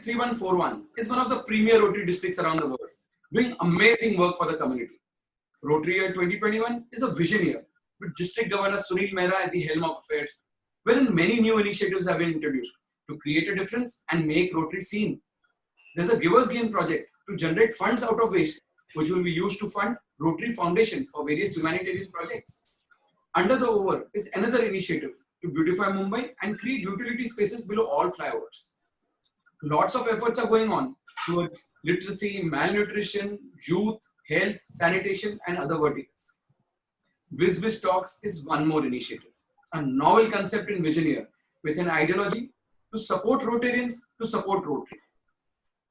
3141 is one of the premier Rotary districts around the world, doing amazing work for the community. Rotary Year 2021 is a vision year, with District Governor Sunil Mehra at the helm of affairs, wherein many new initiatives have been introduced to create a difference and make Rotary seen. There's a Giver's Gain project to generate funds out of waste, which will be used to fund Rotary Foundation for various humanitarian projects. Under the Over is another initiative to beautify Mumbai and create utility spaces below all flyovers. Lots of efforts are going on towards literacy, malnutrition, youth, health, sanitation, and other verticals. Viz Biz Talks is one more initiative, a novel concept in vision here with an ideology to support Rotarians to support Rotary.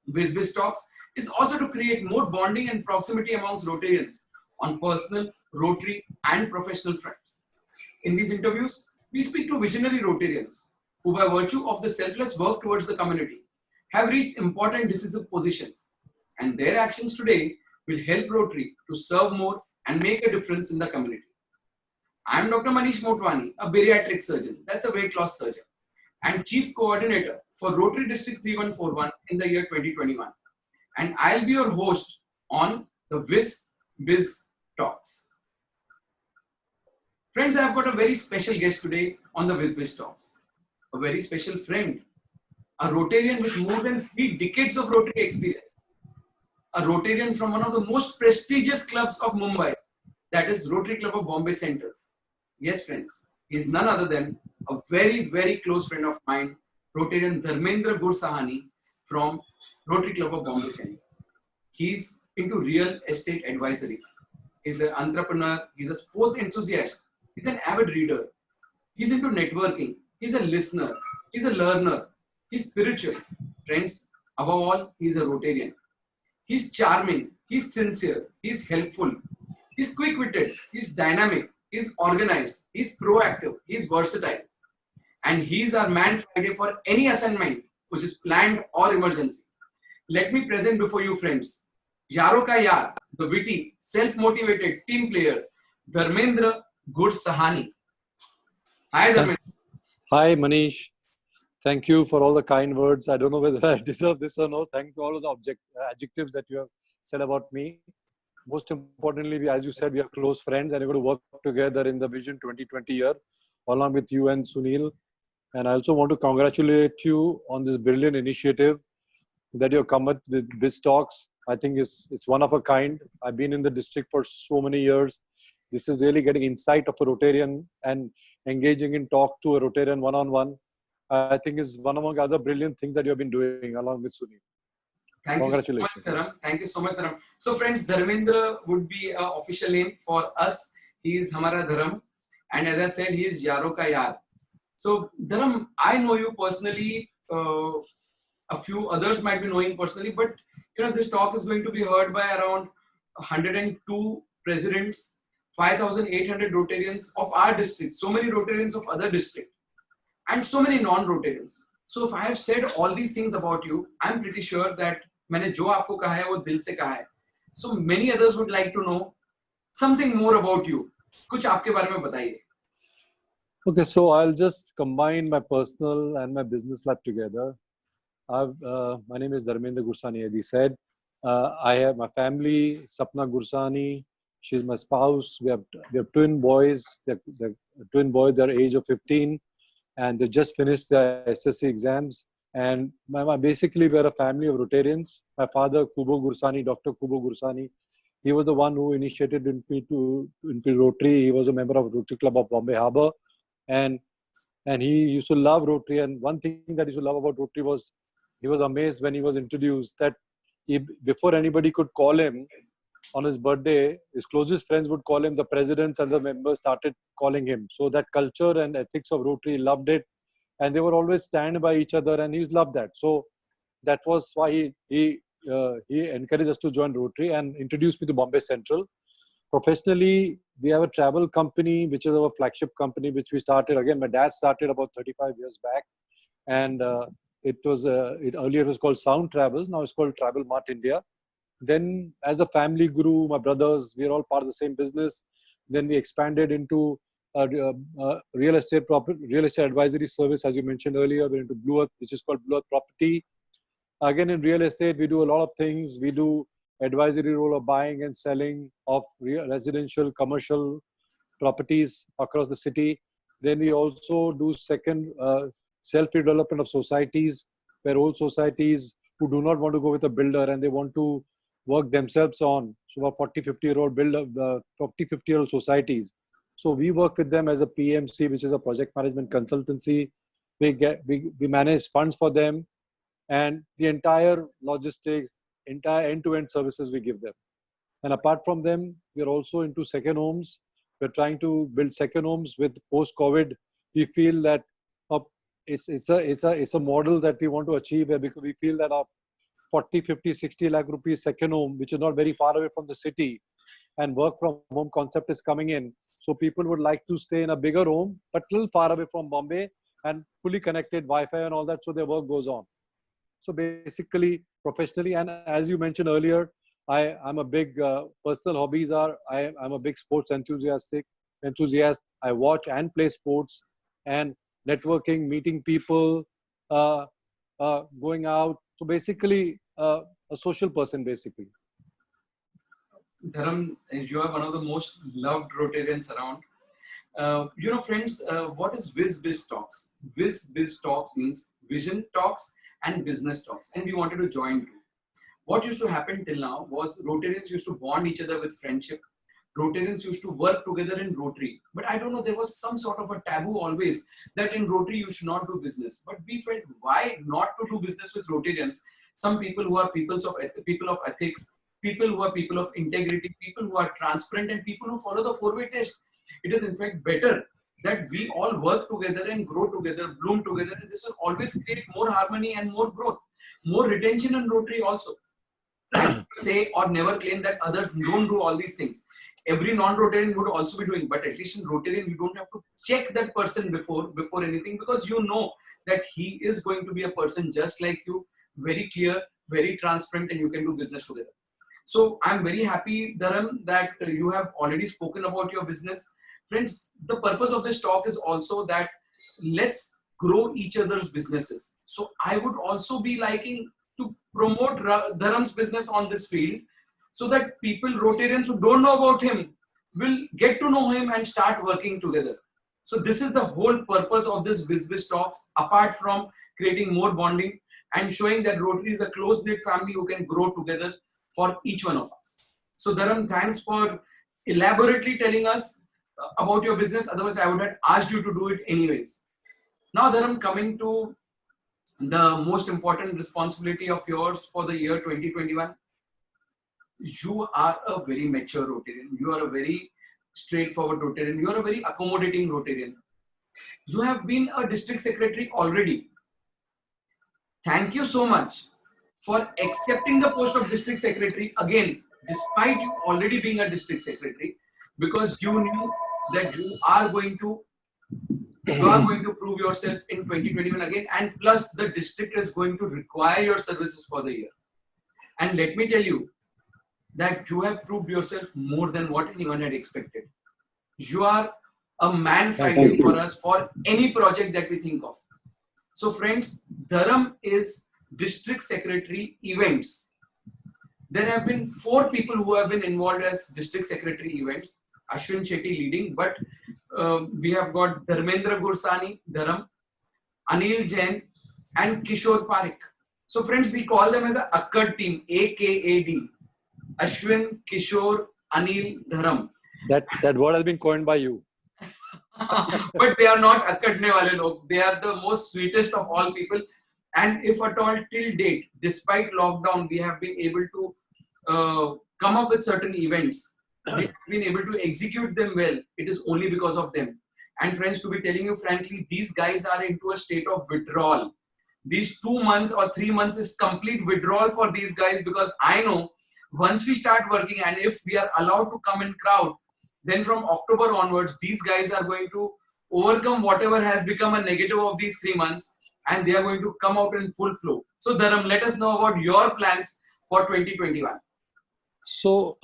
Viz Biz Talks is also to create more bonding and proximity amongst Rotarians on personal, Rotary, and professional fronts. In these interviews, we speak to visionary Rotarians who, by virtue of the selfless work towards the community, have reached important decisive positions, and their actions today will help Rotary to serve more and make a difference in the community. I am Dr. Manish Motwani, a bariatric surgeon, that's a weight loss surgeon, and Chief Coordinator for Rotary District 3141 in the year 2021. And I'll be your host on the Viz Biz Talks. Friends, I have got a very special guest today on the Viz Biz Talks. A very special friend, a Rotarian with more than 3 decades of Rotary experience. A Rotarian from one of the most prestigious clubs of Mumbai, that is Rotary Club of Bombay Center. Yes, friends, he is none other than a very, very close friend of mine, Rotarian DHARMENDRA GURSAHANI from Rotary Club of Bombay Center. He's into real estate advisory. He's an entrepreneur, he's a sports enthusiast, he's an avid reader, he's into networking, he's a listener, he's a learner, he's spiritual. Friends, above all, he's a Rotarian. He's charming, he's sincere, he's helpful, he's quick-witted, he's dynamic, he's organized, he's proactive, he's versatile. And he's our man Friday for any assignment which is planned or emergency. Let me present before you, friends, Yaro Ka Yaar, the witty, self-motivated team player, Dharmendra Gursahani. Hi, Dharmendra. Hi, Manish. Thank you for all the kind words. I don't know whether I deserve this or not. Thank you for all of the adjectives that you have said about me. Most importantly, as you said, we are close friends and we're going to work together in the Vision 2020 year, along with you and Sunil. And I also want to congratulate you on this brilliant initiative that you have come up with Biz Talks. I think it's one of a kind. I've been in the district for so many years. This is really getting insight of a Rotarian and engaging in talk to a Rotarian one-on-one. I think is one among other brilliant things that you have been doing along with Sunil. Congratulations. You so much, Dharam. Thank you so much, Dharam. So friends, Dharmendra would be an official name for us. He is Hamara Dharam. And as I said, he is Yaro Ka Yaar. So Dharam, I know you personally. A few others might be knowing personally, but this talk is going to be heard by around 102 presidents, 5,800 Rotarians of our district, so many Rotarians of other districts, and so many non-Rotarians. So if I have said all these things about you, I'm pretty sure that मैंने जो आपको कहा है वो दिल से कहा है. So many others would like to know something more about you. कुछ आपके बारे में बताइए. Okay, so I'll just combine my personal and my business life together. My name is Dharmendra Gursahani, as he said. I have my family, Sapna Gursahani. She's my spouse. We have twin boys. They're twin boys. They're age of 15, and they just finished their SSC exams. And basically, we're a family of Rotarians. My father, Kubo Gursahani, Dr. Kubo Gursahani, he was the one who initiated me into Rotary. He was a member of Rotary Club of Bombay Harbour, and he used to love Rotary. And one thing that he used to love about Rotary was he was amazed when he was introduced that before anybody could call him on his birthday, his closest friends would call him. The presidents and the members started calling him. So that culture and ethics of Rotary, loved it. And they would always stand by each other, and he loved that. So that was why he encouraged us to join Rotary and introduced me to Bombay Central. Professionally, we have a travel company, which is our flagship company, which we started. Again, my dad started about 35 years back. And earlier it was called Sound Travels. Now it's called Travel Mart India. Then as a family grew, my brothers, we're all part of the same business. Then we expanded into real estate advisory service, as you mentioned earlier. We're into Blue Earth, which is called Blue Earth Property. Again, in real estate, we do a lot of things. We do advisory role of buying and selling of residential, commercial properties across the city. Then we also do second self-development of societies, where old societies who do not want to go with a builder and they want to work themselves on. So about 40, 50-year-old builder, 40, 50-year-old societies. So we work with them as a PMC, which is a project management consultancy. We manage funds for them, and the entire logistics, entire end-to-end services we give them. And apart from them, we're also into second homes. We're trying to build second homes with post-COVID. We feel that it's a model that we want to achieve, because we feel that our 40, 50, 60 lakh rupees second home, which is not very far away from the city, and work from home concept is coming in. So people would like to stay in a bigger home, but a little far away from Bombay and fully connected Wi-Fi and all that, so their work goes on. So basically, professionally, and as you mentioned earlier, I'm a big personal hobbies are I'm a big sports enthusiast. I watch and play sports, and networking, meeting people, going out. So basically, a social person, basically. Dharam, you are one of the most loved Rotarians around. Friends, what is Viz Biz Talks? Viz Biz Talks means vision talks and business talks, and we wanted to join too. What used to happen till now was Rotarians used to bond each other with friendship. Rotarians used to work together in Rotary. But I don't know, there was some sort of a taboo always that in Rotary you should not do business. But we felt, why not to do business with Rotarians? Some people who are people of ethics, people who are people of integrity, people who are transparent, and people who follow the four-way test. It is in fact better that we all work together and grow together, bloom together, and this will always create more harmony and more growth, more retention in Rotary also. And say or never claim that others don't do all these things. Every non-Rotarian would also be doing, but at least in Rotarian, you don't have to check that person before anything, because you know that he is going to be a person just like you, very clear, very transparent, and you can do business together. So I'm very happy, Dharam, that you have already spoken about your business. Friends, the purpose of this talk is also that let's grow each other's businesses. So I would also be liking to promote Dharam's business on this field, so that people, Rotarians who don't know about him, will get to know him and start working together. So this is the whole purpose of this Viz Biz Talks, apart from creating more bonding and showing that Rotary is a close-knit family who can grow together for each one of us. So Dharam, thanks for elaborately telling us about your business. Otherwise, I would have asked you to do it anyways. Now Dharam, coming to the most important responsibility of yours for the year 2021. You are a very mature Rotarian. You are a very straightforward Rotarian. You are a very accommodating Rotarian. You have been a district secretary already. Thank you so much for accepting the post of district secretary again, despite you already being a district secretary, because you knew that you are going to prove yourself in 2021 again, and plus the district is going to require your services for the year. And let me tell you that you have proved yourself more than what anyone had expected. You are a man fighting for us for any project that we think of. So friends, Dharam is district secretary events. There have been 4 people who have been involved as district secretary events. Ashwin Shetty leading, but we have got Dharmendra Gursahani, Dharam, Anil Jain, and Kishore Parekh. So friends, we call them as a Akkad team, AKAD. Ashwin, Kishore, Anil, Dharam. That word has been coined by you. But they are not Akkadne wale log. They are the most sweetest of all people. And if at all till date, despite lockdown, we have been able to come up with certain events. We have been able to execute them well. It is only because of them. And friends, to be telling you frankly, these guys are into a state of withdrawal. These 2 months or 3 months is complete withdrawal for these guys, because I know once we start working and if we are allowed to come in crowd, then from October onwards, these guys are going to overcome whatever has become a negative of these 3 months, and they are going to come out in full flow. So Dharam, let us know about your plans for 2021. So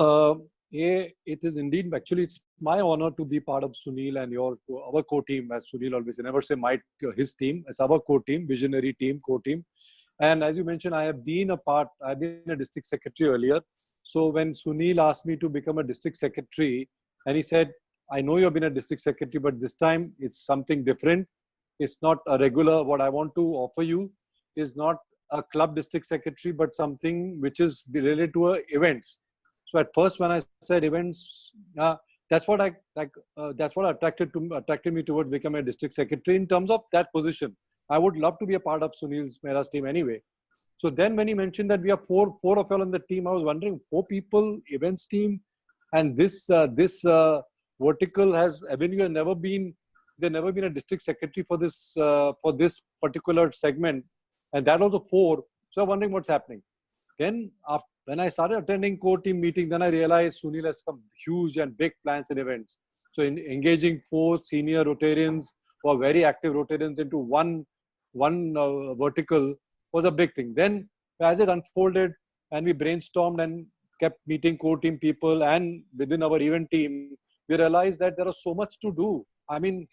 it is indeed, actually, it's my honor to be part of Sunil and our core team, as Sunil always says. Never say his team. It's our core team, visionary team, core team. And as you mentioned, I've been a district secretary earlier. So when Sunil asked me to become a district secretary, and he said, I know you've been a district secretary, but this time it's something different. It's not a regular, what I want to offer you is not a club district secretary, but something which is related to events. So at first, when I said events, that's what that's what attracted me towards becoming a district secretary in terms of that position. I would love to be a part of Sunil Mehra's team anyway. So then when he mentioned that we have four of y'all on the team, I was wondering, 4 people, events team, and this vertical has Avenue has never been, there never been a district secretary for this particular segment, and that was the 4. So I'm wondering what's happening. Then when I started attending core team meeting, then I realized Sunil has some huge and big plans and events. So in engaging 4 senior Rotarians or very active Rotarians into one vertical was a big thing. Then as it unfolded and we brainstormed and kept meeting core team people and within our event team, we realized that there is so much to do. I mean,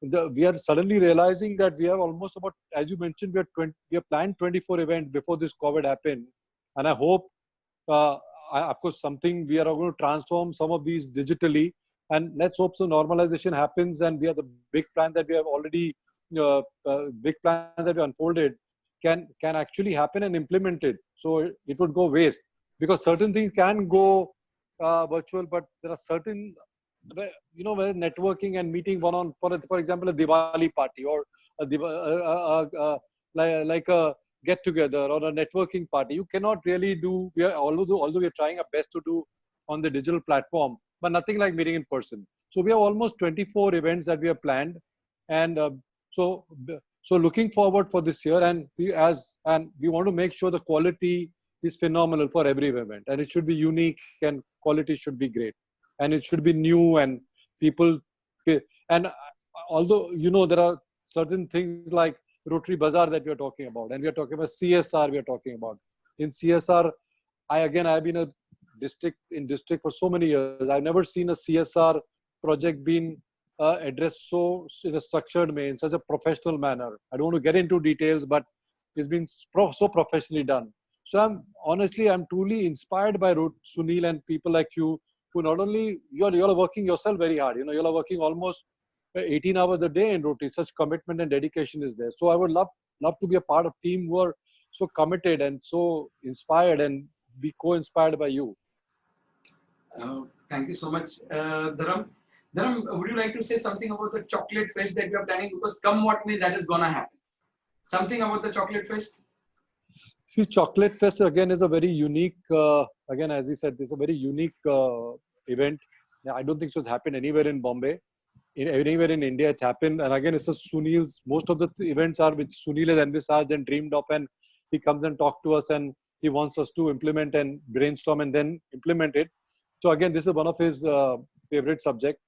we are suddenly realizing that we have almost about, as you mentioned, we have planned 24 events before this COVID happened. And I hope, of course, something we are going to transform some of these digitally. And let's hope some normalization happens and we have the big plan that we have already, big plan that we unfolded can actually happen and implemented. So it would go waste because certain things can go virtual, but there are certain, where networking and meeting for example, a Diwali party or like a get together or a networking party. You cannot really do, although we are trying our best to do on the digital platform, but nothing like meeting in person. So we have almost 24 events that we have planned. And so looking forward for this year, and we want to make sure the quality is phenomenal for every event, and it should be unique and quality should be great, and it should be new and people. And although there are certain things like Rotary Bazaar that we are talking about, and we are talking about CSR. We are talking about in CSR. I've been a district for so many years. I've never seen a CSR project being addressed so in a structured way, in such a professional manner. I don't want to get into details, but it's been so professionally done. So I'm truly inspired by Sunil and people like you, who not only you're working yourself very hard. You're working almost 18 hours a day in Rotary. Such commitment and dedication is there. So I would love to be a part of team who are so committed and so inspired and be co-inspired by you. Thank you so much, Dharam. Dharam, would you like to say something about the chocolate fest that we are planning? Because come what may, that is gonna happen. Something about the chocolate fest? See, Chocolate Fest again is a very unique, again, as he said, this is a very unique event. I don't think it's happened anywhere in Bombay. Anywhere in India, it's happened. And again, it's a Sunil's, most of the events are which Sunil has envisaged and dreamed of, and he comes and talks to us and he wants us to implement and brainstorm and then implement it. So again, this is one of his favorite subject,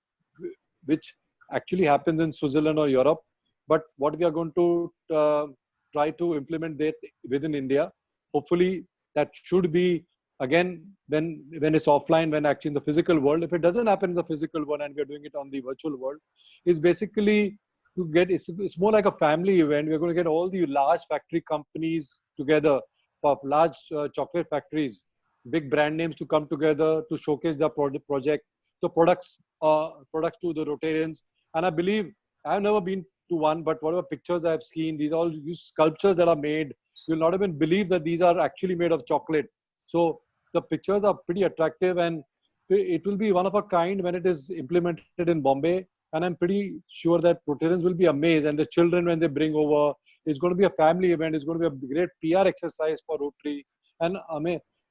which actually happens in Switzerland or Europe. But what we are going to try to implement that within India, hopefully that should be, again, when it's offline, when actually in the physical world. If it doesn't happen in the physical world and we're doing it on the virtual world, is basically to get, it's more like a family event. We're going to get all the large factory companies together, of large chocolate factories, big brand names to come together to showcase their project, the products to the Rotarians. And I believe, I've never been to one, but whatever pictures I've seen, these all sculptures that are made, you'll not even believe that these are actually made of chocolate. So the pictures are pretty attractive, and it will be one of a kind when it is implemented in Bombay. And I'm pretty sure that Rotarians will be amazed, and the children, when they bring over, it's going to be a family event. It's going to be a great PR exercise for Rotary. And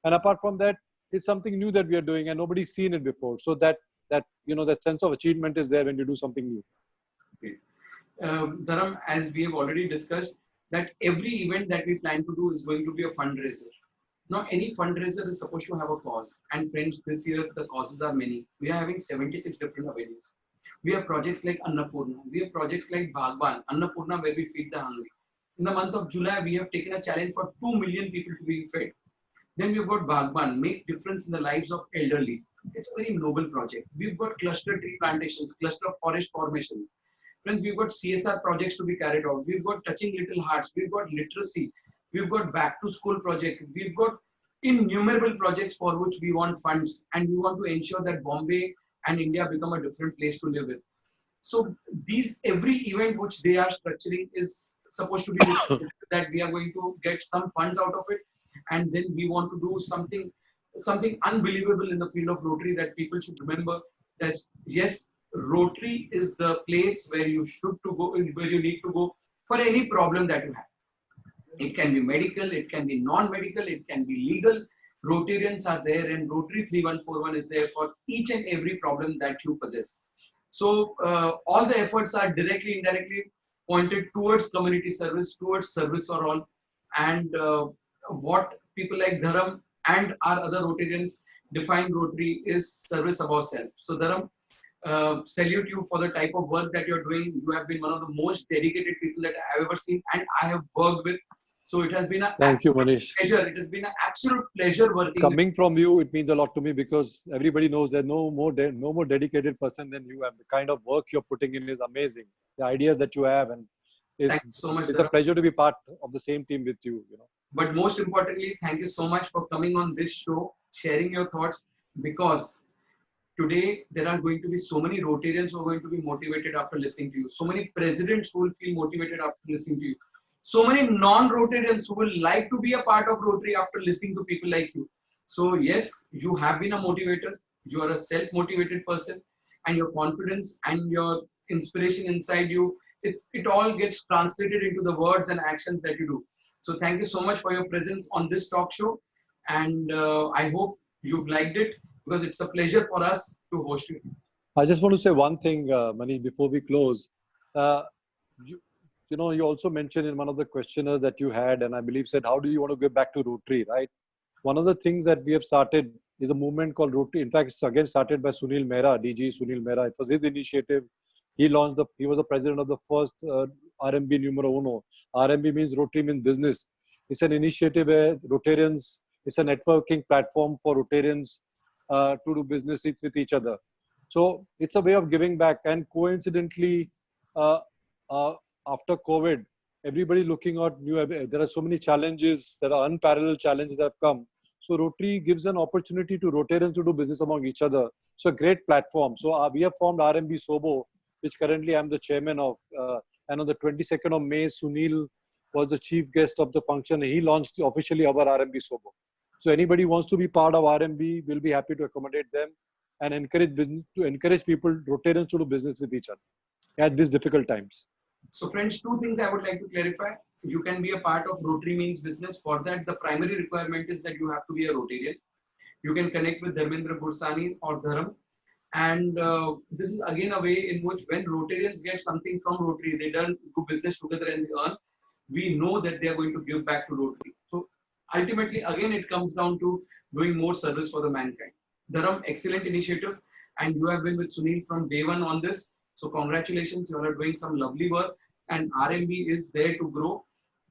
apart from that, it's something new that we are doing, and nobody's seen it before. So that sense of achievement is there when you do something new. Okay. Dharam, as we have already discussed, that every event that we plan to do is going to be a fundraiser. Now, any fundraiser is supposed to have a cause. And friends, this year the causes are many. We are having 76 different avenues. We have projects like Annapurna. We have projects like Bhagwan, Annapurna, where we feed the hungry. In the month of July, we have taken a challenge for 2 million people to be fed. Then we've got Bhagwan, make difference in the lives of elderly. It's a very noble project. We've got cluster tree plantations, cluster forest formations. Friends, we've got CSR projects to be carried out. We've got touching little hearts. We've got literacy. we've got back to school project, we've got innumerable projects for which we want funds, and we want to ensure that Bombay and India become a different place to live in. So these every event which they are structuring is supposed to be that we are going to get some funds out of it, and then we want to do something unbelievable in the field of Rotary, that people should remember that yes, Rotary is the place where you should to go, where you need to go for any problem that you have. It can be medical, it can be non-medical, it can be legal. Rotarians are there, and Rotary 3141 is there for each and every problem that you possess. So all the efforts are directly, indirectly pointed towards community service, towards service for all. And what people like Dharam and our other Rotarians define Rotary is service above self. So Dharam, salute you for the type of work that you're doing. You have been one of the most dedicated people that I've ever seen and I have worked with. So it has been a Thank you, Manish. pleasure. It has been an absolute pleasure working. Coming from you, it means a lot to me, because everybody knows there's no more dedicated person than you. And the kind of work you're putting in is amazing. The ideas that you have, and Thank you so much. it's a pleasure to be part of the same team with you. You know. But most importantly, thank you so much for coming on this show, sharing your thoughts, because today there are going to be so many Rotarians who are going to be motivated after listening to you. So many presidents who will feel motivated after listening to you. So many non-Rotarians who will like to be a part of Rotary after listening to people like you. So yes, you have been a motivator. You are a self-motivated person, and your confidence and your inspiration inside you, it all gets translated into the words and actions that you do. So thank you so much for your presence on this talk show. And I hope you've liked it, because it's a pleasure for us to host you. I just want to say one thing, Manish, before we close. You know, you also mentioned in one of the questionnaires that you had, and I believe said, how do you want to get back to Rotary, right? One of the things that we have started is a movement called Rotary. In fact, it's again started by Sunil Mehra, DG Sunil Mehra. It was his initiative. He was the president of the first RMB numero uno. RMB means Rotary means business. It's an initiative where Rotarians, it's a networking platform for Rotarians to do business with each other. So it's a way of giving back. And coincidentally, after COVID, everybody looking at there are so many challenges, there are unparalleled challenges that have come. So Rotary gives an opportunity to Rotarians to do business among each other. So a great platform. So we have formed RMB Sobo, which currently I'm the chairman of. And on the 22nd of May, Sunil was the chief guest of the function. He launched officially our RMB Sobo. So anybody wants to be part of RMB, we'll be happy to accommodate them and encourage people, Rotarians, to do business with each other at these difficult times. So friends, two things I would like to clarify. You can be a part of Rotary Means Business. For that, the primary requirement is that you have to be a Rotarian. You can connect with Dharmendra Gursahani or Dharam. And this is again a way in which when Rotarians get something from Rotary, they do business together and they earn, we know that they are going to give back to Rotary. So ultimately, again, it comes down to doing more service for the mankind. Dharam, excellent initiative. And you have been with Sunil from day one on this. So congratulations, you are doing some lovely work, and RMB is there to grow.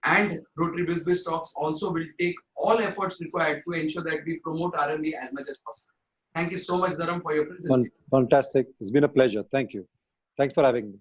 And Rotary Viz Biz Talks also will take all efforts required to ensure that we promote RMB as much as possible. Thank you so much, Dharam, for your presence. Fantastic. It's been a pleasure. Thank you. Thanks for having me.